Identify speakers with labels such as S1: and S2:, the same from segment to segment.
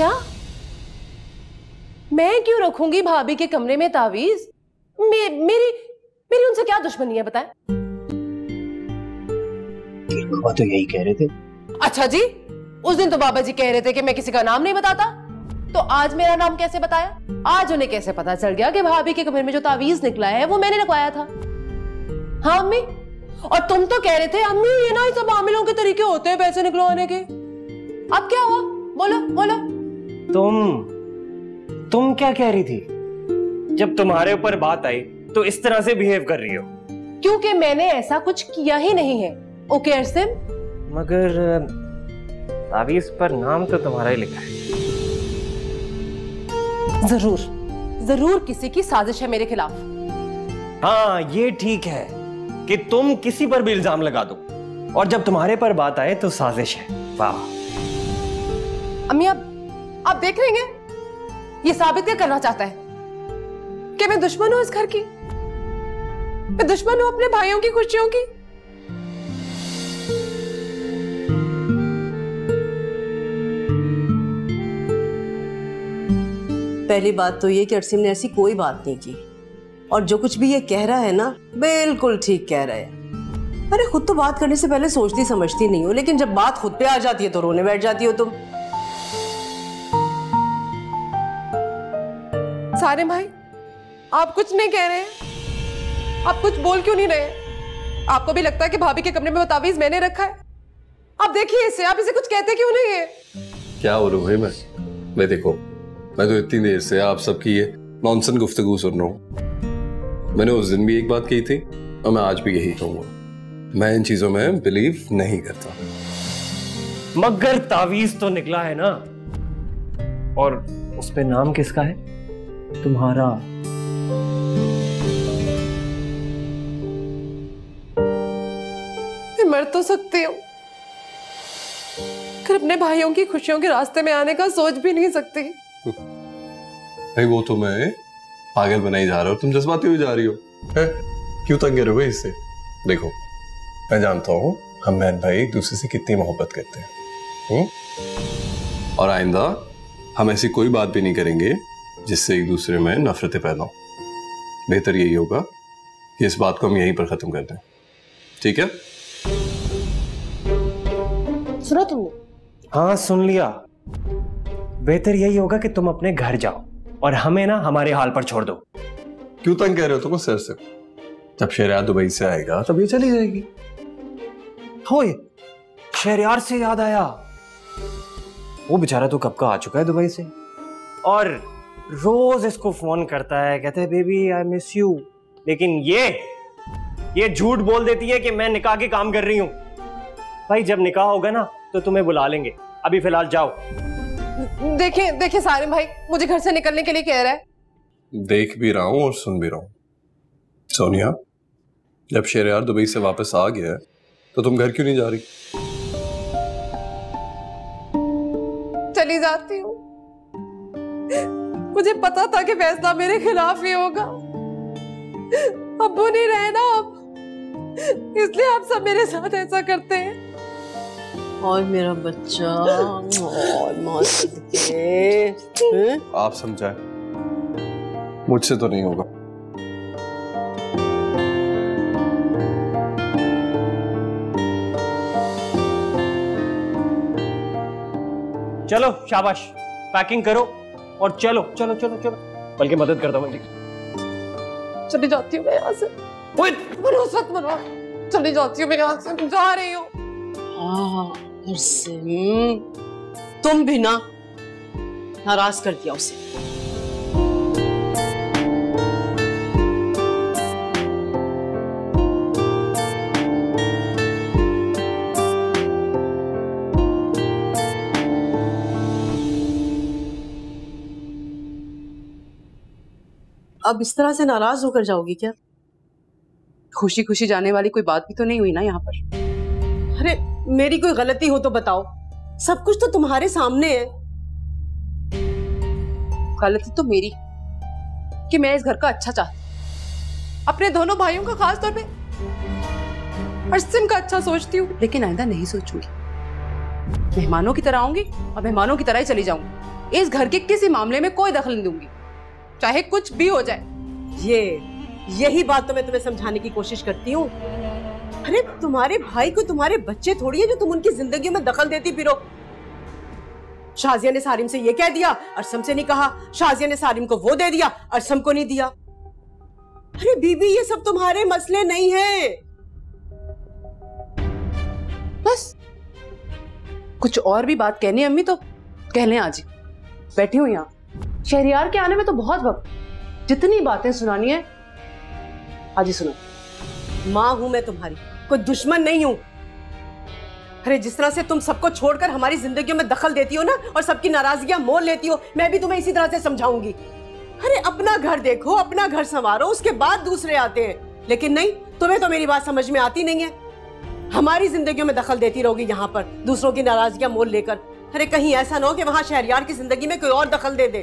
S1: क्या? मैं क्यों रखूंगी भाभी के कमरे में तावीज? मेरी उनसे क्या दुश्मनी है बताएं?
S2: बाबा तो यही कह रहे थे।
S1: अच्छा जी, उस दिन तो बाबा जी कह रहे थे कि मैं किसी का नाम नहीं बताता, तो आज मेरा नाम कैसे बताया? आज उन्हें कैसे पता चल गया कि भाभी के कमरे में जो तावीज निकला है वो मैंने रखवाया था? हाँ अम्मी, और तुम तो कह रहे थे अम्मी ये ना सब मामलों के तरीके होते हैं पैसे निकलवाने के। अब क्या हुआ? बोलो बोलो।
S2: तुम क्या कह रही थी? जब तुम्हारे ऊपर बात आई तो इस तरह से बिहेव कर रही हो।
S1: क्योंकि मैंने ऐसा कुछ किया ही नहीं है। ओके अरसिम,
S2: मगर तावीज पर नाम तो तुम्हारा ही लिखा है।
S1: जरूर जरूर किसी की साजिश है मेरे खिलाफ।
S2: हाँ ये ठीक है कि तुम किसी पर भी इल्जाम लगा दो, और जब तुम्हारे पर बात आए तो साजिश है। वाह
S1: अम्मी, आप देख रहे हैं ये साबित क्या करना चाहता है कि मैं दुश्मन हूं इस घर की? मैं दुश्मन हूं अपने भाइयों की खुशियों की?
S3: पहली बात तो ये कि अरसिम ने ऐसी कोई बात नहीं की, और जो कुछ भी ये कह रहा है ना बिल्कुल ठीक कह रहा है। अरे खुद तो बात करने से पहले सोचती समझती नहीं हो, लेकिन जब बात खुद पे आ जाती है तो रोने बैठ जाती हो तुम।
S1: सारे भाई, आप कुछ नहीं कह रहे हैं? आप कुछ बोल क्यों नहीं रहे? आपको भी लगता है कि भाभी के कमरे में तावीज मैंने रखा है? आप देखिए इसे, आप इसे कुछ कहते क्यों नहीं है?
S4: क्या बोलूं भाई मैं देखो, मैं तो इतनी देर से आप सबकी ये नॉनसेंस गुफ्तगू सुन रहा हूं। मैंने उस दिन भी एक बात कही थी और मैं आज भी यही कहूंगा, मैं इन चीजों में बिलीव नहीं करता।
S2: मगर तावीज तो निकला है ना, और उस पे नाम किसका है? तुम्हारा।
S1: मैं मर तो सकती हूँ, फिर अपने भाइयों की खुशियों के रास्ते में आने का सोच भी नहीं सकती।
S4: भाई वो तो मैं पागल बनाई जा रहा हूँ, तुम जज्बाती हो जा रही हो। क्यों तंग कर रहे हो इससे? देखो मैं जानता हूँ हम बहन भाई एक दूसरे से कितनी मोहब्बत करते हैं, और आइंदा हम ऐसी कोई बात भी नहीं करेंगे जिससे एक दूसरे में नफरतें पैदा हो। बेहतर यही होगा कि इस बात को हम यहीं पर खत्म कर दें, ठीक है?
S1: सुना तुमने?
S2: हाँ सुन लिया। बेहतर यही होगा कि तुम अपने घर जाओ और हमें ना हमारे हाल पर छोड़ दो।
S4: क्यों तंग कह रहे हो तुम सर से? जब शहरयार दुबई से आएगा तब ये चली जाएगी।
S2: होए, शहरयार से याद आया, वो बेचारा तो कब का आ चुका है दुबई से, और रोज इसको फोन करता है, कहते हैं बेबी आई मिस यू, लेकिन ये झूठ बोल देती है कि मैं निकाह के काम कर रही हूं। भाई जब निकाह होगा ना तो तुम्हें बुला लेंगे, अभी फिलहाल जाओ।
S1: देखिए सारे भाई मुझे घर से निकलने के लिए कह रहा है।
S4: देख भी रहा हूं और सुन भी रहा हूं। सोनिया, जब शहरयार दुबई से वापस आ गया है तो तुम घर क्यों नहीं जा रही?
S1: चली जाती हूँ, मुझे पता था कि फैसला मेरे खिलाफ ही होगा। अब्बू नहीं रहे ना अब, इसलिए आप सब मेरे साथ ऐसा करते हैं।
S3: और मेरा बच्चा, और
S4: आप समझाए, मुझसे तो नहीं होगा।
S2: चलो शाबाश, पैकिंग करो और चलो चलो चलो चलो, बल्कि मदद करता हूँ।
S1: चली जाती हूँ मैं यहाँ से। चली जाती हूँ मैं यहाँ से, जा रही हूँ।
S3: तुम भी ना नाराज कर दिया उसे। अब इस तरह से नाराज होकर जाओगी क्या?
S5: खुशी खुशी जाने वाली कोई बात भी तो नहीं हुई ना यहाँ पर।
S3: अरे मेरी कोई गलती हो तो बताओ, सब कुछ तो तुम्हारे सामने है।
S5: गलती तो मेरी कि मैं इस घर का अच्छा चाहती,
S1: अपने दोनों भाइयों का, खास तौर पे अरसिम का अच्छा सोचती हूँ।
S5: लेकिन आइंदा नहीं सोचूंगी। मेहमानों की तरह आऊंगी और मेहमानों की तरह ही चली जाऊंगी। इस घर के किसी मामले में कोई दखल नहीं दूंगी, चाहे कुछ भी हो जाए।
S3: यही बात तो मैं तुम्हें समझाने की कोशिश करती हूँ। अरे तुम्हारे भाई को तुम्हारे बच्चे थोड़ी है जो तुम उनकी जिंदगी में दखल देती फिरो। शाजिया ने सारिम से ये कह दिया, अरसम से नहीं कहा। शाजिया ने सारिम को वो दे दिया, अरसम को नहीं दिया। अरे बीबी, ये सब तुम्हारे मसले नहीं है।
S5: बस कुछ और भी बात कहनी है अम्मी तो कह लें, आज बैठी हूँ यहाँ।
S1: शहरियार के आने में तो बहुत वक्त, जितनी बातें सुनानी है आज ही सुनो।
S3: माँ हूं मैं तुम्हारी, कोई दुश्मन नहीं हूं। अरे जिस तरह से तुम सबको छोड़कर हमारी जिंदगियों में दखल देती हो ना और सबकी नाराजगियां मोल लेती हो, मैं भी तुम्हें इसी तरह से समझाऊंगी। अरे अपना घर देखो, अपना घर संवारो, उसके बाद दूसरे आते हैं। लेकिन नहीं, तुम्हें तो मेरी बात समझ में आती नहीं है। हमारी जिंदगियों में दखल देती रहोगी यहाँ पर दूसरों की नाराजगियां मोल लेकर। अरे कहीं ऐसा ना हो कि वहां शहरियार की जिंदगी में कोई और दखल दे दे।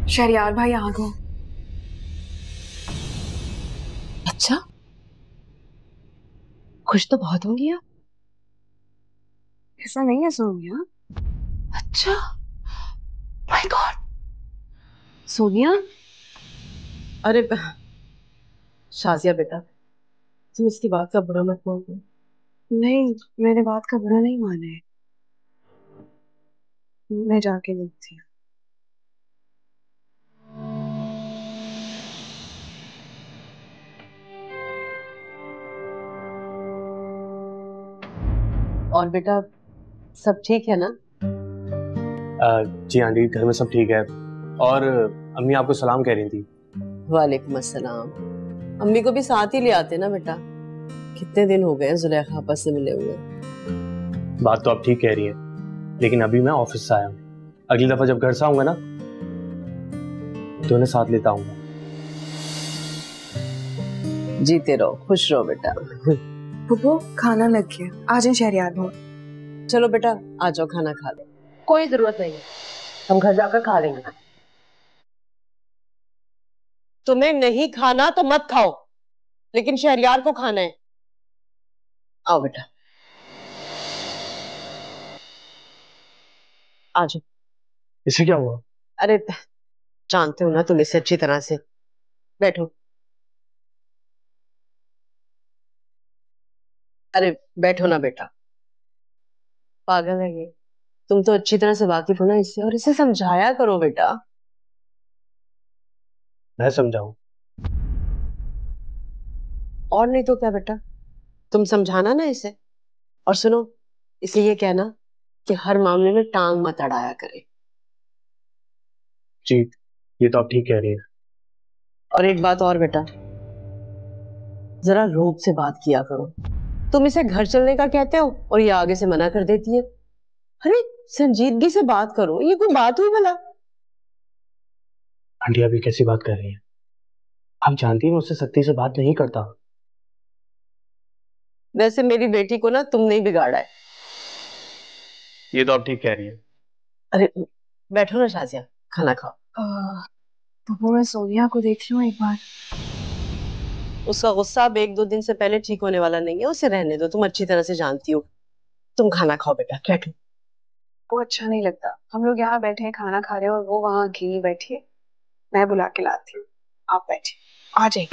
S6: शहरियार भाई आ गए।
S1: अच्छा, खुश तो बहुत होंगी आप।
S6: ऐसा नहीं है सोनिया।
S1: अच्छा, माय गॉड सोनिया।
S3: अरे शाजिया बेटा, तुम इसकी बात का बुरा मत मानो।
S6: नहीं, मेरे बात का बुरा नहीं माने। मैं जाके देखती हूँ।
S3: और बेटा सब ठीक है ना?
S2: जी आंटी, घर में सब ठीक है। और अम्मी आपको सलाम कह रही थी।
S3: वालेकुम अस्सलाम। अम्मी को भी साथ ही ले आते ना बेटा, कितने दिन हो गए जुलेखा आपस से मिले हुए।
S2: बात तो आप ठीक कह रही हैं, लेकिन अभी मैं ऑफिस से आया हूँ। अगली दफा जब घर से आऊंगा ना तो उन्हें साथ लेता आऊंगा।
S3: जीते रहो, खुश रहो बेटा।
S6: पुप्पो खाना लग गया, आ जाए शहरियार भाई।
S3: चलो बेटा आ जाओ, खाना खा लो।
S1: कोई जरूरत नहीं है, हम घर जाकर खा लेंगे।
S3: तुम्हें नहीं खाना तो मत खाओ, लेकिन शहरियार को खाना है। आओ बेटा, आ जाओ।
S2: इससे क्या हुआ?
S3: अरे जानते हो ना तुम इसे अच्छी तरह से। बैठो। अरे बैठो ना बेटा, पागल है ये। तुम तो अच्छी तरह से वाकिफ हो ना इससे, और इसे समझाया करो बेटा।
S2: मैं समझाऊं?
S3: और नहीं तो क्या बेटा, तुम समझाना ना इसे। और सुनो, इसे ये कहना कि हर मामले में टांग मत अड़ाया करे।
S2: जी, ये तो आप ठीक कह रही हैं।
S3: और एक बात और बेटा, जरा रूप से बात किया करो। तुम इसे घर चलने का कहते हो और ये आगे से मना कर देती है। अरे संजीदगी से बात करो, ये कोई बात हुई भला?
S2: आंटी अभी कैसी बात कर रही हैं? आप जानती हैं मैं उससे सख्ती से बात नहीं करता।
S3: वैसे मेरी बेटी को ना तुमने ही बिगाड़ा है।
S2: ये तो आप ठीक कह रही हैं।
S3: अरे बैठो ना शाजिया, खाना खाओ।
S6: पुप्पो मैं सोनिया को देख लूं एक बार।
S3: उसका गुस्सा अब 1-2 दिन से पहले ठीक होने वाला नहीं है, उसे रहने दो। तुम अच्छी तरह से जानती हो। तुम खाना खाओ बेटा, बैठो।
S6: वो अच्छा नहीं लगता, हम लोग यहाँ बैठे हैं खाना खा रहे हैं और वो वहाँ अकेली बैठी है। मैं बुला के लाती हूँ, आप बैठिए, आ जाइए।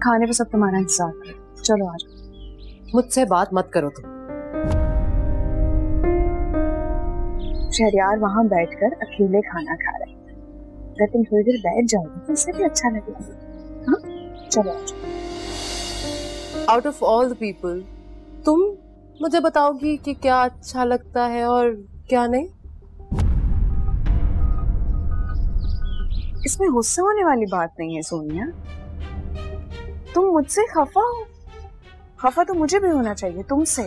S6: खाने पे सब तुम्हारा इंतजार कर। चलो आ जाओ।
S1: मुझसे बात मत करो तुम।
S6: शहरियार वहां बैठकर अकेले खाना खा रहे हैं। अगर तुम थोड़ी देर बैठ जाओगे तो इससे भी अच्छा लगेगा। हाँ चलो आ जाओ।
S1: Out of all the people तुम मुझे बताओगी कि क्या अच्छा लगता है और क्या नहीं?
S6: इसमें गुस्सा होने वाली बात नहीं है सोनिया। तुम मुझसे खफा हो, खफा तो मुझे भी होना चाहिए तुमसे,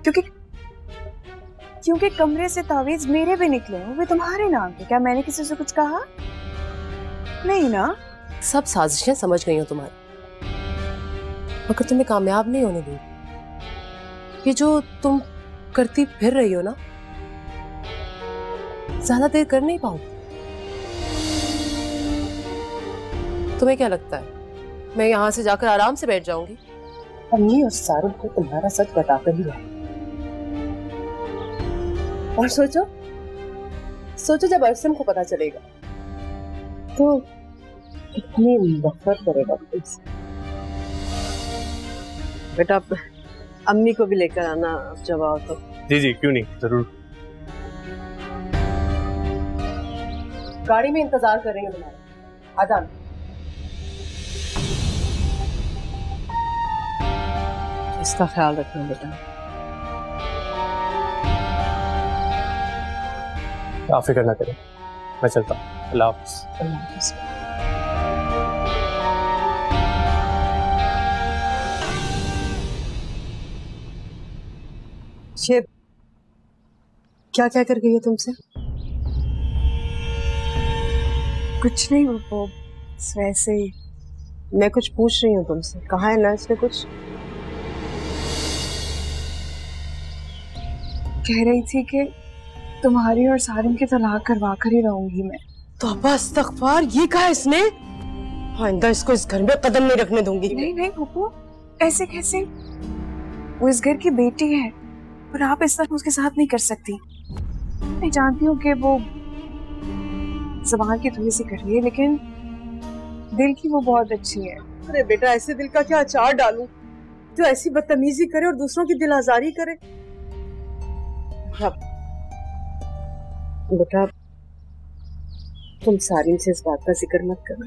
S6: क्योंकि क्योंकि कमरे से तावीज मेरे भी निकले, वो भी तुम्हारे नाम के। क्या मैंने किसी से कुछ कहा? नहीं ना।
S1: सब साजिशें समझ गई हो तुम्हारी, मगर तुम्हें कामयाब नहीं होने दी। ये जो तुम करती फिर रही हो ना, ज्यादा देर कर नहीं पाओ। तुम्हें क्या लगता है मैं यहां से जाकर आराम से बैठ जाऊंगी?
S5: अम्मी और सारुल को तुम्हारा सच बताकर ही आए। और सोचो सोचो जब अरसम को पता चलेगा तो कितनी नफरत करेगा तुमसे। बेटा अम्मी को भी लेकर आना जब आओ तो।
S2: जी जी क्यों नहीं, जरूर।
S5: गाड़ी में इंतजार कर रही हूँ तुम्हारा, आ जाना। इसका ख्याल रखना बेटा।
S2: आप फिक्र ना करें, मैं चलता हूँ। अल्लाह हाफ़िज़।
S5: अल्लाह हाफ़िज़। ये क्या क्या कर गई है तुमसे?
S6: कुछ नहीं, वो वैसे ही।
S5: मैं कुछ पूछ रही हूँ तुमसे, कहा है ना इसने कुछ?
S6: कह रही थी कि तुम्हारी और सारिम की तलाक करवा कर ही रहूंगी मैं।
S5: तो बस इस्तग़फ़ार, ये कहा इसने? आइंदा इसको इस घर में कदम नहीं रखने दूंगी।
S6: नहीं नहीं पप्पू, ऐसे कैसे? वो इस घर की बेटी है और आप इस तरह उसके साथ नहीं कर सकती। मैं जानती हूँ कि वो ज़बान की थोड़ी सी कर रही है, लेकिन दिल की वो बहुत अच्छी है।
S5: अरे बेटा, ऐसे दिल का क्या अचार डालूं जो ऐसी बदतमीजी करे और दूसरों की दिल आजारी करे? बेटा तुम सारिम से इस बात का जिक्र मत करना।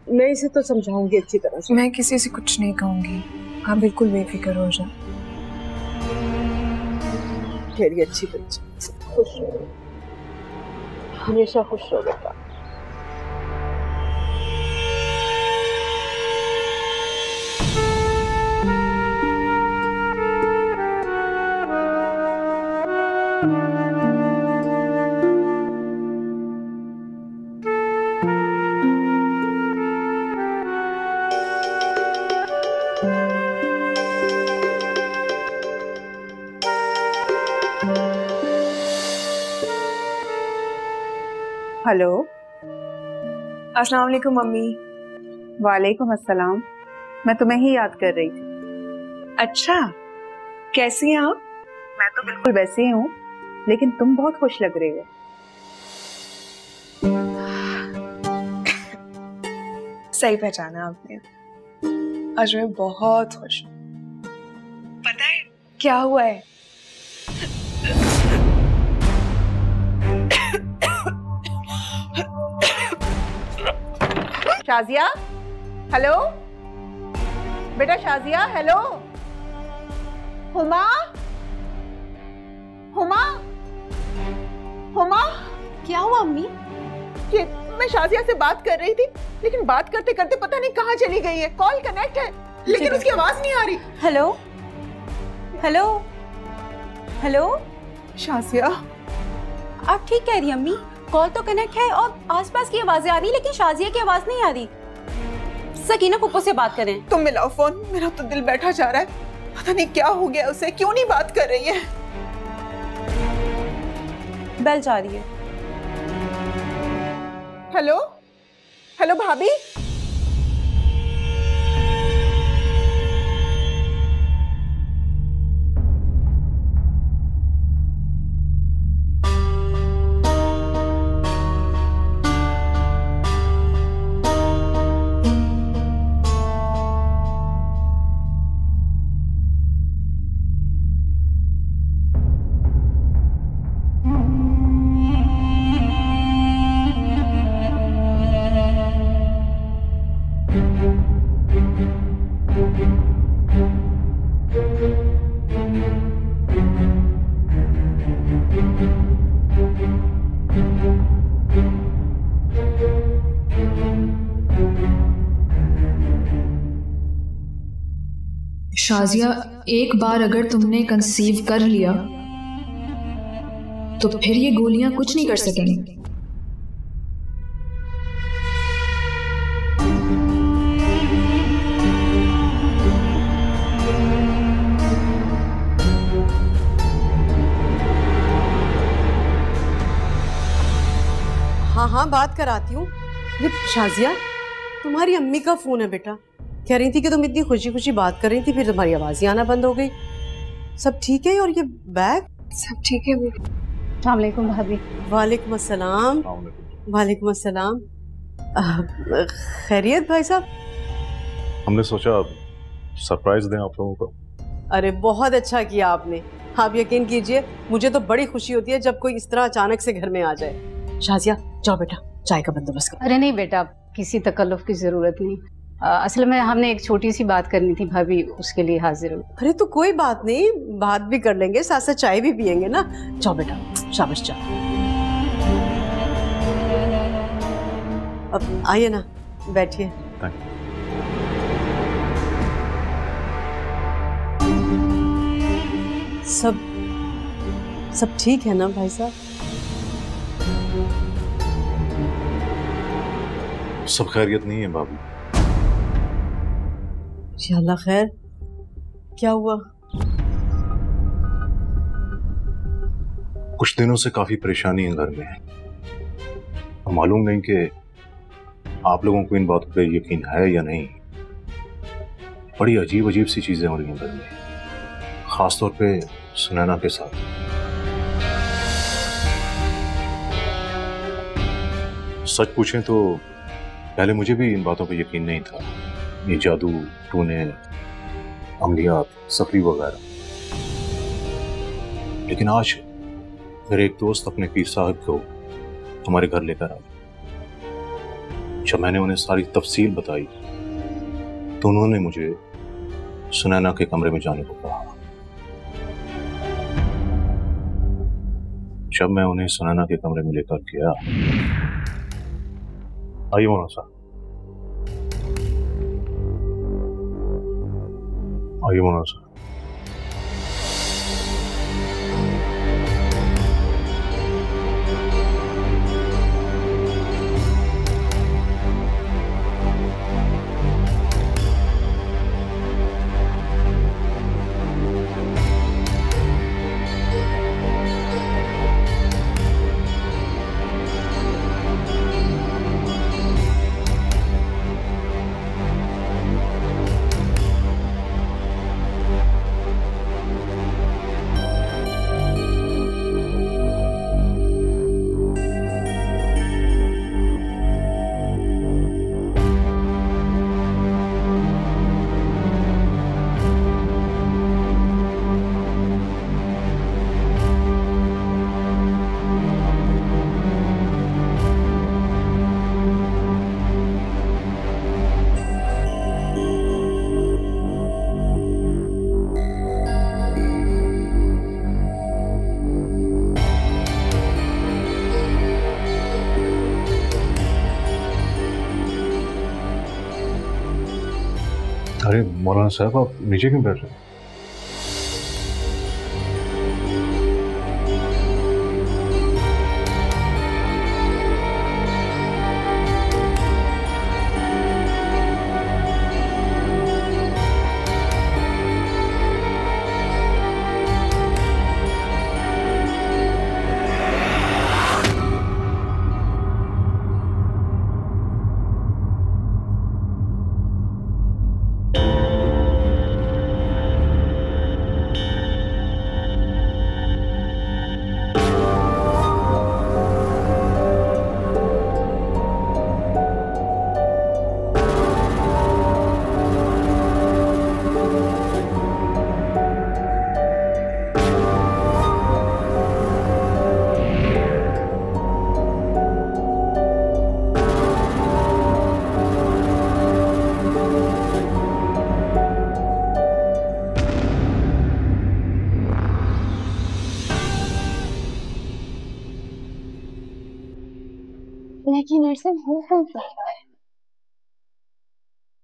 S5: मैं इसे तो समझाऊंगी अच्छी तरह से।
S6: मैं किसी से कुछ नहीं कहूंगी, आप बिल्कुल बेफिक्र हो जाओ।
S5: मेरी अच्छी बच्ची, खुश रहो, हमेशा खुश रहो बेटा।
S6: हेलो, अस्सलाम वालेकुम मम्मी।
S7: वालेकुम अस्सलाम। मैं तुम्हें ही याद कर रही थी।
S6: अच्छा, कैसी हैं आप?
S7: मैं तो बिल्कुल वैसे ही हूँ, लेकिन तुम बहुत खुश लग रही हो।
S6: सही पहचाना आपने। आज मैं बहुत खुश हूँ। पता है क्या हुआ है?
S7: शाजिया, हेलो बेटा। शाजिया, हेलो। हुमा, हुमा, हुमा।
S1: क्या हुआ अम्मी?
S7: ये मैं शाजिया से बात कर रही थी, लेकिन बात करते करते पता नहीं कहाँ चली गई है। कॉल कनेक्ट है लेकिन उसकी आवाज नहीं आ रही।
S6: Hello hello hello.
S7: शाजिया,
S8: आप ठीक कह रही अम्मी, कॉल तो कनेक्ट है और आसपास की आवाजें आ रही, लेकिन शाजिया की आवाज नहीं आ रही। सकीना पुप्पो से बात करें।
S7: तुम मिलाओ फोन, मेरा तो दिल बैठा जा रहा है। पता नहीं क्या हो गया उसे, क्यों नहीं बात कर रही है।
S8: बेल जा रही है।
S7: हेलो हेलो भाभी।
S9: शाजिया, एक बार अगर तुमने कंसीव कर लिया तो फिर ये गोलियां कुछ नहीं कर सकेंगी।
S3: हाँ, बात कराती हूँ। ये शाजिया, तुम्हारी अम्मी का फोन है बेटा। कह रही थी कि तुम इतनी खुशी खुशी बात कर रही थी, फिर तुम्हारी आवाज ही आना बंद हो गई। सब ठीक है? और ये बैग?
S6: सब ठीक है।
S8: अस्सलाम वालेकुम भाभी।
S3: वालेकुम अस्सलाम। वालेकुम अस्सलाम। खैरियत भाई साहब?
S10: हमने सोचा सरप्राइज दें आप लोगों को।
S3: अरे बहुत अच्छा किया आपने। आप यकीन कीजिए, मुझे तो बड़ी खुशी होती है जब कोई इस तरह अचानक से घर में आ जाए। शाजिया, जाओ बेटा, चाय का बंदोबस्त करो।
S8: अरे नहीं बेटा, किसी तकल्लुफ की जरूरत नहीं। असल में हमने एक छोटी सी बात करनी थी भाभी, उसके लिए हाजिर हूँ।
S3: अरे तो कोई बात नहीं, बात भी कर लेंगे, साथ साथ चाय भी पियेंगे ना। जाओ बेटा, शाबाश जाओ। अब आइए ना, बैठिए। सब ठीक है ना भाई साहब?
S10: सब खैरियत नहीं है भाभी।
S3: इंशाल्लाह खैर। क्या हुआ?
S10: कुछ दिनों से काफी परेशानी है घर में। मालूम नहीं कि आप लोगों को इन बातों पे यकीन है या नहीं। बड़ी अजीब अजीब सी चीजें हो रही हैं घर में, खासतौर पे सुनैना के साथ। सच पूछें तो पहले मुझे भी इन बातों पे यकीन नहीं था। ये जादू, टूने, अमलियात, सफरी वगैरह। लेकिन आज मेरे एक दोस्त अपने पीर साहब को हमारे घर लेकर आए। जब मैंने उन्हें सारी तफसील बताई तो उन्होंने मुझे सुनैना के कमरे में जाने को कहा। जब मैं उन्हें सुनैना के कमरे में लेकर गया, आइए मौलाना साहब, आइए मौलाना साहब। अरे मौलाना साहब, आप नीचे क्यों बैठ रहे हैं?
S5: लेकिन ऐसे हो सकता है,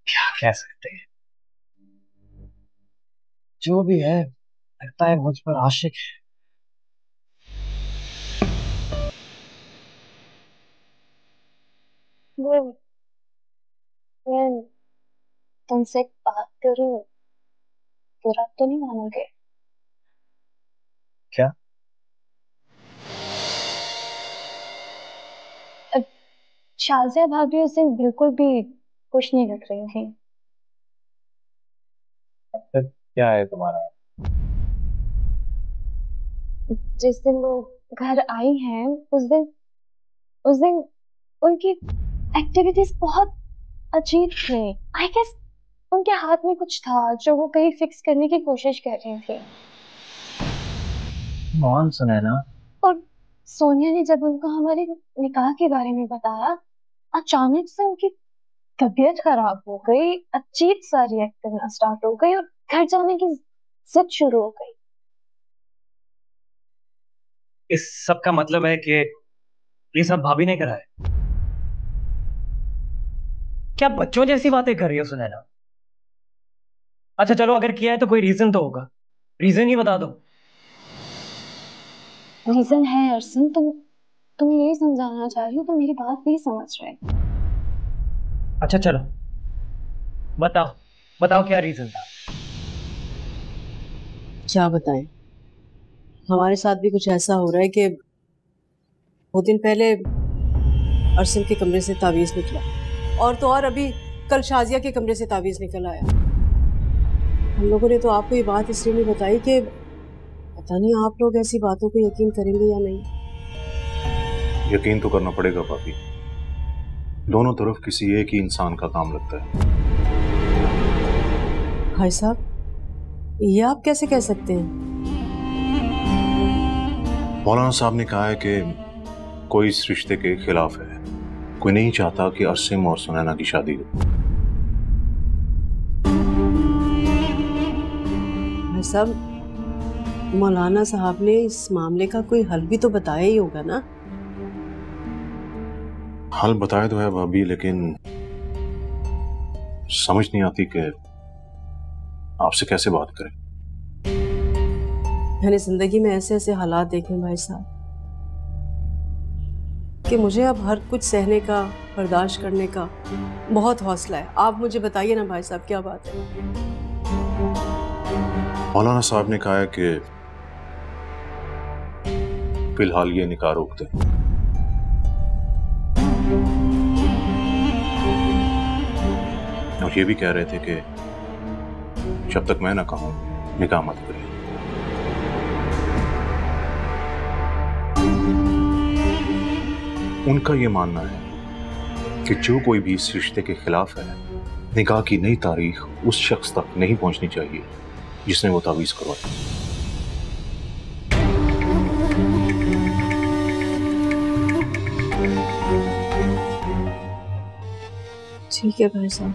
S2: क्या कह सकते हैं। जो भी है लगता है मुझ पर आशिक है।
S11: वो मैं तुमसे एक बात करूं, बुरा तो नहीं मानोगे?
S2: क्या?
S11: शाज़िया भाभी उस दिन बिल्कुल भी खुश नहीं लग रही थी।
S2: क्या है तुम्हारा?
S11: जिस दिन वो घर आई हैं उस दिन उनकी एक्टिविटीज बहुत अजीब थी। आई गेस उनके हाथ में कुछ था जो वो कहीं फिक्स करने की कोशिश कर रही थी।
S2: मोहन सुनैना।
S11: और सोनिया ने जब उनको हमारे निकाह के बारे में बताया, अचानक से उनकी तबीयत खराब हो गई, अजीब सा रिएक्ट करना स्टार्ट हो गई और घर जाने की जिद शुरू हो गई।
S2: इस सब का मतलब है कि ये सब भाभी ने करा है। क्या बच्चों जैसी बातें कर रही हो सुनैना? अच्छा चलो, अगर किया है तो कोई रीजन तो होगा, रीजन ही बता दो।
S11: रीजन है अरसन, तुम यही समझाना चाह रही हो तो मेरी बात नहीं समझ रहे।
S2: अच्छा चलो बताओ, बताओ क्या रीजन था?
S3: क्या बताएं, हमारे साथ भी कुछ ऐसा हो रहा है कि 2 दिन पहले अरसन के कमरे से तावीज़ निकला, और तो और अभी कल शाजिया के कमरे से तावीज़ निकल आया। हम लोगों ने तो आपको ये बात इसलिए नहीं बताई कि पता नहीं आप लोग ऐसी बातों को यकीन करेंगे या नहीं।
S10: यकीन तो करना पड़ेगा भाभी, दोनों तरफ किसी एक ही इंसान का काम लगता है।
S3: भाई साहब, ये आप कैसे कह सकते हैं?
S10: मौलाना साहब ने कहा है कि कोई इस रिश्ते के खिलाफ है, कोई नहीं चाहता कि अरसिम और सुनैना की शादी हो।
S3: भाई साहब, मौलाना साहब ने इस मामले का कोई हल भी तो बताया ही होगा ना?
S10: हल बताया तो है भाभी, लेकिन समझ नहीं आती कि आपसे कैसे बात करें।
S3: मैंने जिंदगी में ऐसे ऐसे हालात देखे भाई साहब कि मुझे अब हर कुछ सहने का, बर्दाश्त करने का बहुत हौसला है। आप मुझे बताइए ना भाई साहब, क्या बात है?
S10: मौलाना साहब ने कहा है कि फिलहाल ये निकाह रोक दें। और ये भी कह रहे थे कि जब तक मैं ना कहूं निकाह मत करें। उनका ये मानना है कि जो कोई भी इस रिश्ते के खिलाफ है, निकाह की नई तारीख उस शख्स तक नहीं पहुंचनी चाहिए जिसने वो तावीज़ करवाई।
S3: ठीक है भाई साहब।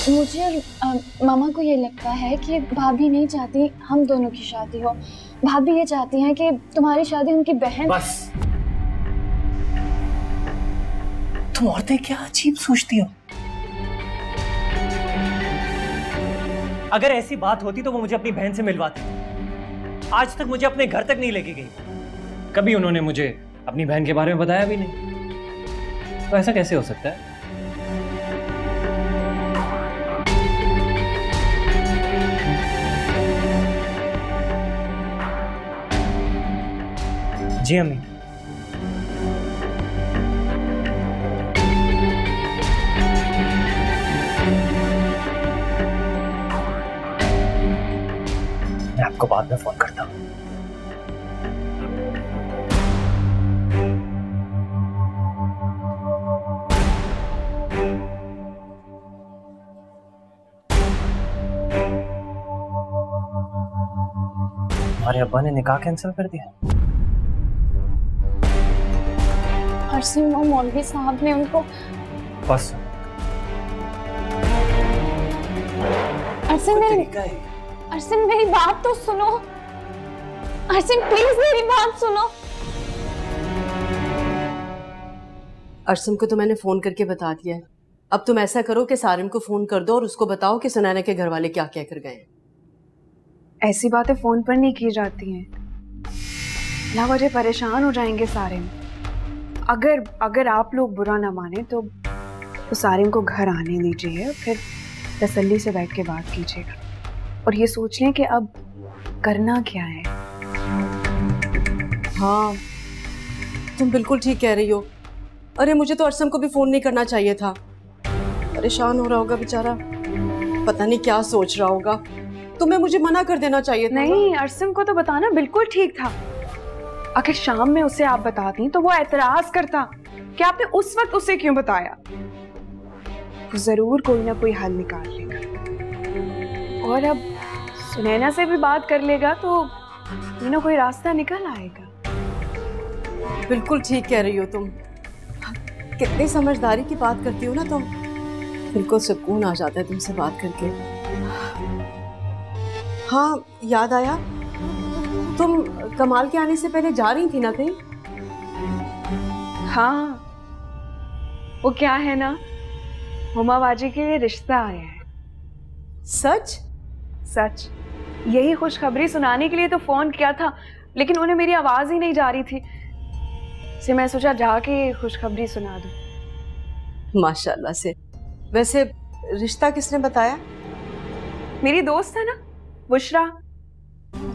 S11: मुझे और मामा को ये लगता है कि भाभी नहीं चाहती हम दोनों की शादी हो। भाभी ये चाहती हैं कि तुम्हारी शादी उनकी बहन।
S2: बस, तुम औरतें क्या अजीब सोचती हो। अगर ऐसी बात होती तो वो मुझे अपनी बहन से मिलवाती। आज तक मुझे अपने घर तक नहीं लेके गई, कभी उन्होंने मुझे अपनी बहन के बारे में बताया भी नहीं। तो ऐसा कैसे हो सकता है? जी अम्मी। मैं आपको बाद में फोन करता हूँ। हमारे अब्बा ने निकाह कैंसिल कर दिया।
S11: अरसिम और मौलवी साहब ने उनको।
S2: बस
S11: अरसिम मेरी बात तो सुनो। अरसिम प्लीज मेरी बात सुनो।
S3: अरसम को तो मैंने फोन करके बता दिया है। अब तुम ऐसा करो कि सारिम को फोन कर दो और उसको बताओ कि सुनैना के घर वाले क्या कह कर गए हैं।
S6: ऐसी बातें फोन पर नहीं की जाती हैं, ना वजह परेशान हो जाएंगे सारिम। अगर आप लोग बुरा ना माने तो सारिम को घर आने दीजिए, फिर तसल्ली से बैठ के बात कीजिएगा और ये सोच लें कि अब करना क्या है।
S3: हाँ, तुम बिल्कुल ठीक कह रही हो। अरे मुझे तो अरसम को भी फोन नहीं करना चाहिए था। परेशान हो रहा होगा बेचारा, पता नहीं क्या सोच रहा होगा। तुम्हें मुझे मना कर देना चाहिए था।
S6: नहीं, अरसम को तो बताना बिल्कुल ठीक था। अगर शाम में उसे आप बताती तो वो एतराज करता कि आपने उस वक्त उसे क्यों बताया। वो जरूर कोई ना कोई हल निकाल लेगा और अब सुनैना से भी बात कर लेगा तो कोई ना कोई रास्ता निकल आएगा।
S3: बिल्कुल ठीक कह रही हो तुम। कितनी समझदारी की बात करती हो ना तुम। बिल्कुल सुकून आ जाता है तुमसे बात करके। हाँ, याद आया, तुम कमाल के आने से पहले जा रही थी ना कहीं?
S6: हाँ, वो क्या है ना, हुमा बाजी के लिए रिश्ता आया है।
S3: सच?
S6: सच। यही खुशखबरी सुनाने के लिए तो फोन किया था, लेकिन उन्हें मेरी आवाज ही नहीं जा रही थी, इसलिए मैं सोचा जाके खुशखबरी सुना दूं।
S3: माशाल्लाह से। वैसे रिश्ता किसने बताया?
S6: मेरी दोस्त है ना बुशरा,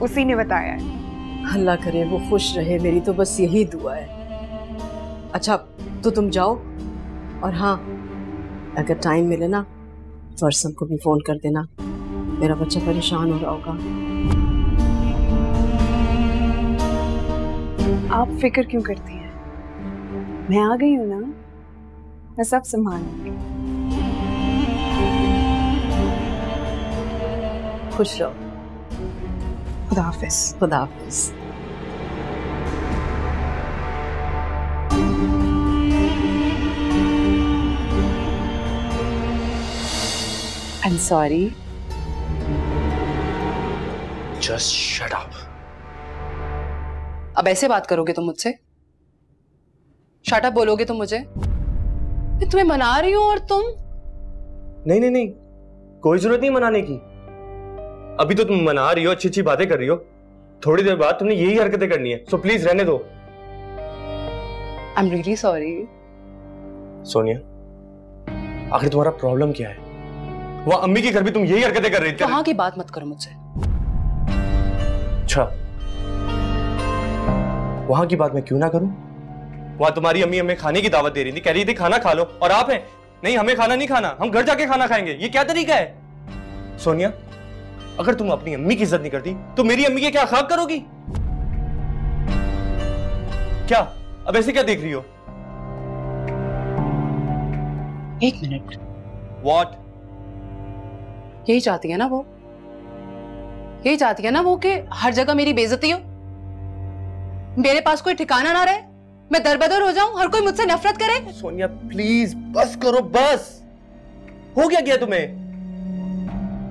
S6: उसी ने बताया है।
S3: अल्लाह करे वो खुश रहे, मेरी तो बस यही दुआ है। अच्छा तो तुम जाओ, और हाँ अगर टाइम मिले ना तो अरसम को भी फोन कर देना, मेरा बच्चा परेशान हो रहा होगा।
S6: आप फिक्र क्यों करती हैं? मैं आ गई हूँ ना, मैं सब संभालूंगी।
S3: खुश रहो।
S6: खुदा हाफिज।
S3: खुदा हाफिज।
S5: I'm sorry.
S2: Just shut up.
S1: अब ऐसे बात करोगे तुम मुझसे? शट अप बोलोगे तुम मुझे? मैं तुम्हें मना रही हूं और तुम?
S2: नहीं नहीं नहीं, कोई जरूरत नहीं मनाने की। अभी तो तुम मना रही हो, अच्छी अच्छी बातें कर रही हो, थोड़ी देर बाद तुमने यही हरकतें करनी है, सो प्लीज रहने दो।
S1: I'm really sorry.
S2: सोनिया, आखिर तुम्हारा प्रॉब्लम क्या है? वहां अम्मी के घर भी तुम यही हरकतें कर रही थी।
S1: वहां की बात मत करो मुझसे।
S2: अच्छा, वहां की बात मैं क्यों ना करूं? वहां तुम्हारी अम्मी हमें खाने की दावत दे रही थी, कह रही थी खाना खा लो, और आप हैं नहीं हमें खाना नहीं खाना, हम घर जाके खाना खाएंगे। ये क्या तरीका है? सोनिया, अगर तुम अपनी अम्मी की इज्जत नहीं करती तो मेरी अम्मी के क्या हक करोगी? क्या अब ऐसे क्या देख रही हो?
S1: एक मिनट।
S2: What?
S1: यही चाहती है ना वो? यही चाहती है ना वो कि हर जगह मेरी बेइज्जती हो, मेरे पास कोई ठिकाना ना रहे, मैं दरबदर हो जाऊं, हर कोई मुझसे नफरत करे?
S2: सोनिया प्लीज बस करो, बस। हो क्या तुम्हें?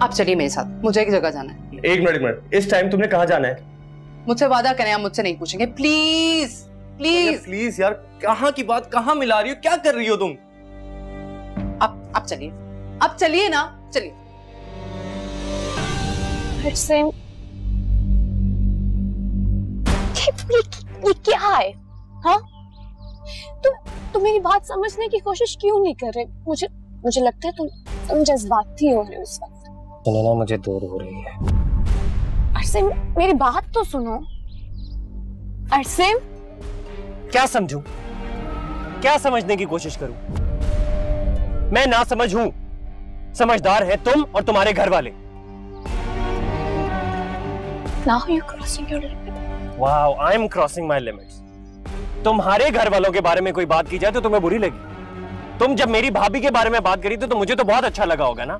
S1: आप चलिए मेरे साथ, मुझे एक जगह जाना है।
S2: एक मिनट, इस टाइम तुमने कहाँ जाना है?
S1: मुझसे वादा करें, आप मुझसे नहीं पूछेंगे, प्लीज प्लीज
S2: प्लीज यार, कहाँ की बात कहाँ मिला रही हो? क्या कर रही हो तुम?
S1: आप चलिए, आप चलिए ना, चलिए।
S11: ये क्या है? हाँ, तुम मेरी बात समझने की कोशिश क्यों नहीं कर रहे? मुझे लगता है तुम जज्बाती हो रहे हो इस वक्त।
S2: सुनना, मुझे दूर हो रही है।
S11: अरसेम, मेरी बात तो सुनो। अरसेम,
S2: क्या समझूं? क्या समझने की कोशिश करूं? मैं ना समझ हूं, समझदार है तुम और तुम्हारे घर वाले।
S11: Now you're crossing your limit.
S2: Wow, I'm crossing my limits. तुम्हारे घर वालों के बारे में कोई बात की जाए तो तुम्हें बुरी लगी। तुम जब मेरी भाभी के बारे में बात करी तो मुझे तो बहुत अच्छा लगा होगा ना।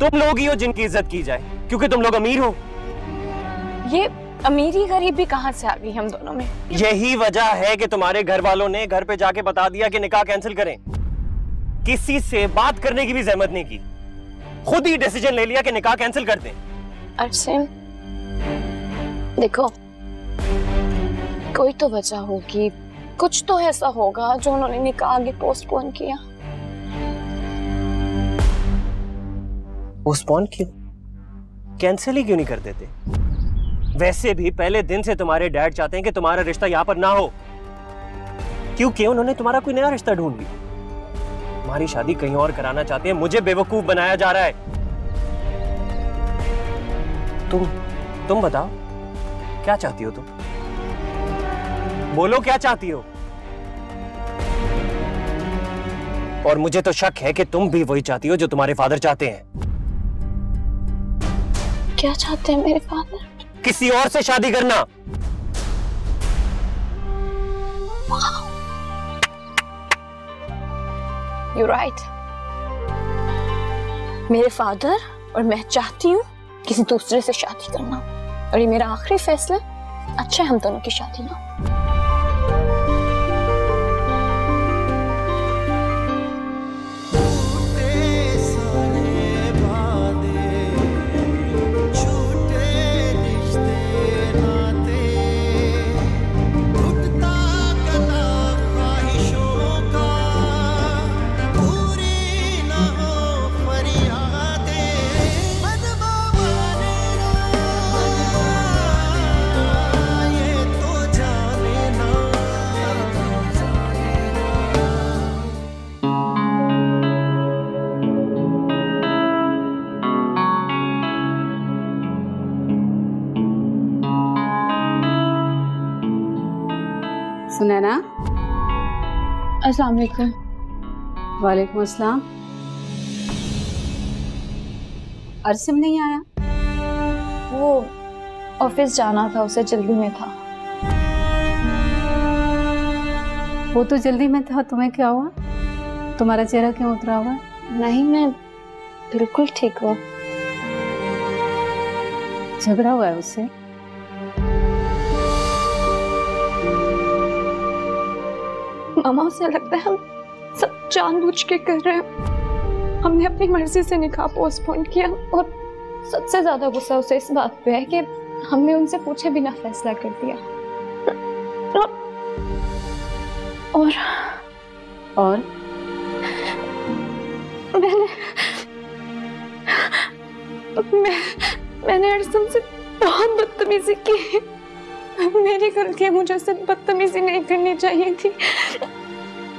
S2: तुम लोग ही हो जिनकी इज्जत की जाए, क्योंकि तुम लोग अमीर हो।
S11: ये अमीरी गरीबी कहां से आ गई हम दोनों में?
S2: यही वजह है कि तुम्हारे घर वालों ने घर पे जाके बता दिया कि निकाह कैंसिल करें। किसी से बात करने की भी जहमत नहीं की, खुद ही डिसीजन ले लिया कि निकाह कैंसिल कर दें।
S11: अरसेम, देखो, कोई तो वजह होगी, कुछ तो ऐसा होगा जो उन्होंने निकाह आगे पोस्टपोन किया।
S2: पोस्टपोन क्यों? कैंसिल ही क्यों नहीं कर देते? वैसे भी पहले दिन से तुम्हारे डैड चाहते हैं कि तुम्हारा रिश्ता यहाँ पर ना हो, क्योंकि उन्होंने तुम्हारा कोई नया रिश्ता ढूंढ लिया। तुम्हारी शादी कहीं और कराना चाहते हैं, मुझे बेवकूफ बनाया जा रहा है। तुम बताओ क्या चाहती हो? तुम बोलो क्या चाहती हो? और मुझे तो शक है कि तुम भी वही चाहती हो जो तुम्हारे फादर चाहते हैं।
S11: क्या चाहते हैं मेरे फादर?
S2: किसी और से शादी करना।
S11: You're right. मेरे फादर और मैं चाहती हूँ किसी दूसरे से शादी करना, और ये मेरा आखिरी फैसला। अच्छा है हम दोनों की शादी ना।
S8: सुनैना,
S11: अस्सलाम वालेकुम।
S8: वालेकुम अस्सलाम। अरसम नहीं आया?
S11: वो ऑफिस जाना था, उसे जल्दी में था।
S8: वो तो जल्दी में था, तुम्हें क्या हुआ? तुम्हारा चेहरा क्यों उतरा हुआ?
S11: नहीं, मैं बिल्कुल ठीक हूँ।
S8: झगड़ा हुआ है उससे?
S11: मामा, उसे लगता है हम सब जानबूझ के कर रहे हैं। हमने अपनी मर्जी से निकाह पोस्टपोन किया, और सबसे ज्यादा गुस्सा उसे इस बात पे है कि हमने उनसे पूछे बिना फैसला कर दिया।
S8: और
S11: मैंने अरसम से बहुत बदतमीजी की। मेरी गलती है, मुझे उससे बदतमीजी नहीं करनी चाहिए थी।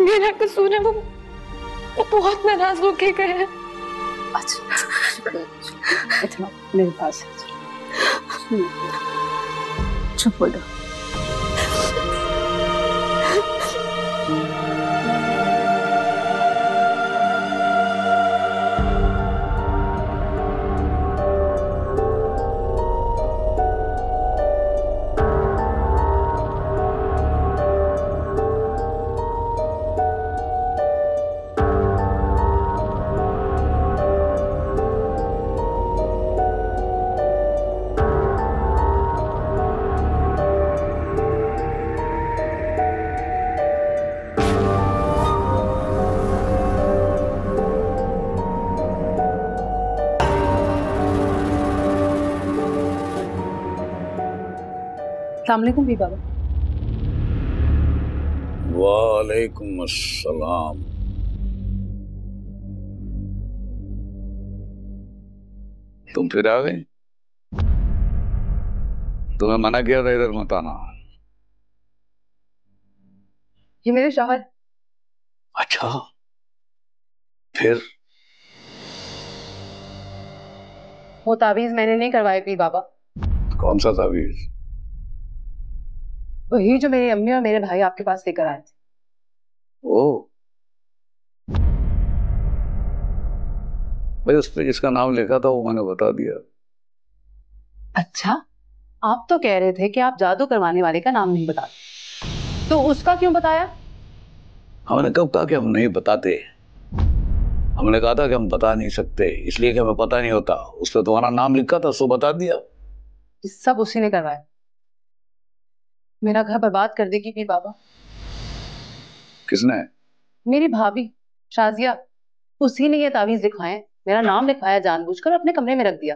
S11: मेरा कसूर है, वो बहुत नाराज होके गए हैं।
S8: अच्छा मेरे पास चुप हो जाओ। अस्सलामुअलैकुम भी बाबा।
S12: वालेकुम अस्सलाम। तुम फिर आ गए? तुम्हें मना किया था इधर मत आना।
S5: ये मेरे शौहर।
S12: अच्छा, फिर?
S5: वो तावीज मैंने नहीं करवाई थी बाबा।
S12: कौन सा तावीज?
S5: वही जो मेरी अम्मी और मेरे भाई आपके पास लेकर आए थे।
S12: ओ, भाई उस पे जिसका नाम लिखा था वो मैंने बता दिया।
S5: अच्छा, आप तो कह रहे थे कि आप जादू करवाने वाले का नाम नहीं बताते, तो उसका क्यों बताया?
S12: हमने कब कहा कि हम नहीं बताते? हमने कहा था कि हम बता नहीं सकते, इसलिए कि हमें पता नहीं होता। उस पर तुम्हारा नाम लिखा था, सो बता दिया।
S5: सब उसी ने करवाया। मेरा घर बर्बाद कर देगी भी बाबा।
S12: किसने?
S5: मेरी भाभी शाजिया। उसी ने ये तावीज लिखवाए, मेरा नाम लिखवाया जानबूझकर, अपने कमरे में रख दिया,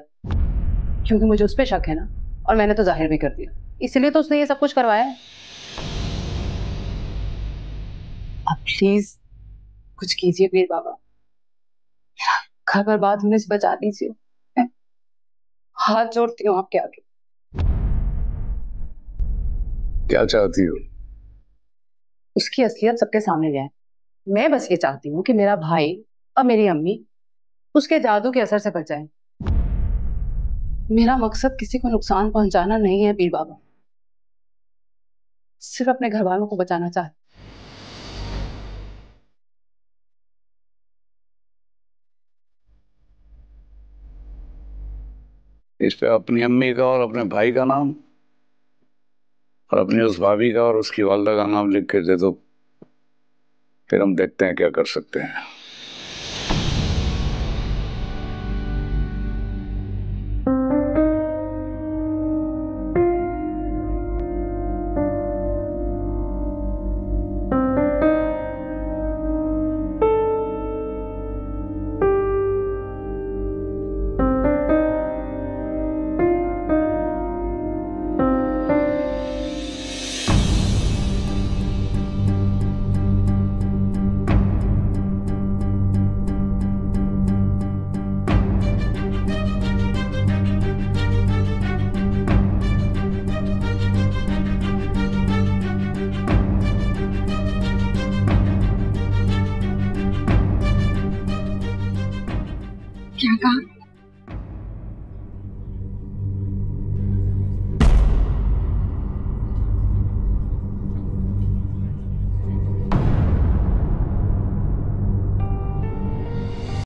S5: क्योंकि मुझे उस पर शक है ना, और मैंने तो जाहिर भी कर दिया, इसलिए तो उसने ये सब कुछ करवाया है। आप प्लीज कुछ कीजिए पीर बाबा, मेरा घर बर्बाद होने से बचा दीजिए। मैं हाथ जोड़ती हूँ आपके आगे।
S12: क्या चाहती हो?
S5: उसकी असलियत सबके सामने जाए। मैं बस ये चाहती हूँ कि मेरा भाई और मेरी अम्मी उसके जादू के असर से बच जाए। मेरा मकसद किसी को नुकसान पहुंचाना नहीं है पीर बाबा, सिर्फ अपने घर वालों को बचाना चाहती।
S12: इस पे अपनी अम्मी का और अपने भाई का नाम और अपनी उस भाभी का और उसकी वालदा का नाम लिख के दे दो, फिर हम देखते हैं क्या कर सकते हैं।